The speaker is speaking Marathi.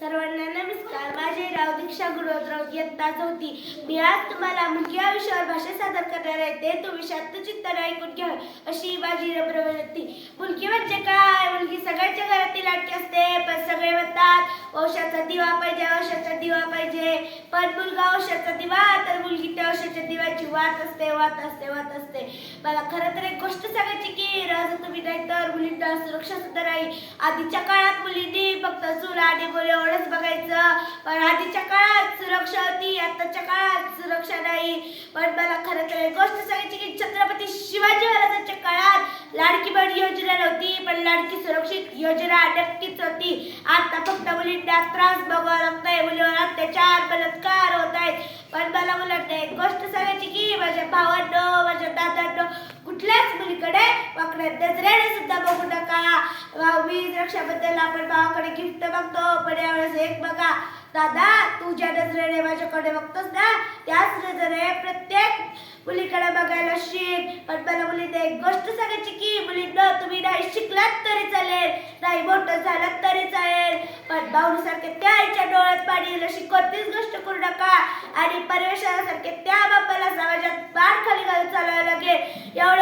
सर्वांना नमस्कार. माझे नाव दीक्षा गुरुद्राव इयत्ता चौथी. मी आज तुम्हाला मुलगी या विषयावर भाषण सादर करणार आहे. ते तुम्ही शांतचित्ताने ऐकून घ्यावे अशी माझी नम्र विनंती. मुलगी म्हणजे काय? मुलगी सगळ्यांच्या घरातील लाडकी असते, पण सगळे म्हणतात वंशाचा दिवा पाहिजे, वंशाचा दिवा पाहिजे. पण मुलगा वंशाचा दिवा तर मुलगी त्या वंशाच्या दिव्याची वात असते. मला खरं तर एक गोष्ट सांगायची की राजा तुम्ही नाही तर मुलींना सुरक्षा सुद्धा नाही. आधीच्या काळात मुलींनी फक्त चूल आणि बोल एवढंच बघायचं, पण आधीच्या काळात सुरक्षा होती, आताच्या काळात सुरक्षा नाही. पण मला खरं तर एक गोष्ट सांगायची की छत्रपती शिवाजी महाराजांच्या काळात लाडकी बहीण योजना नव्हती, पण लाडकी सुरक्षित योजना नक्कीच होती. आता फक्त मुलींना त्रास बघावा लागतोय, मुलीवर अत्याचार बलात्कार होत आहेत. पण मला मुलांना एक गोष्ट सांगायची की माझ्या भावांनो, माझ्या दादांनो, कुठल्याच मुलीकडे वाकड्या नजरेने सुद्धा बघू नका. भाऊबीज रक्षाबद्दल आपण भावाकडे गिफ्ट बघतो, पण यावेळेस एक बघा, दादा तू ज्या नजरेने माझ्याकडे बघतोस ना त्याच नजरेने प्रत्येक मुलीकडे बघायला शिक. पण मला मुलीने एक गोष्ट सांगायची की मुलींना तुम्ही नाही शिकलात तरी चालेल, नाही मोठं झालात तरी चालेल, पण भाऊसारखे त्या आईच्या डोळ्यात पाणी येईल अशी कोणतीच गोष्ट करू नका. आणि परिवेशासारखे त्या बापाला समाजात बाळ खाली घालून चालावं लागेल एवढं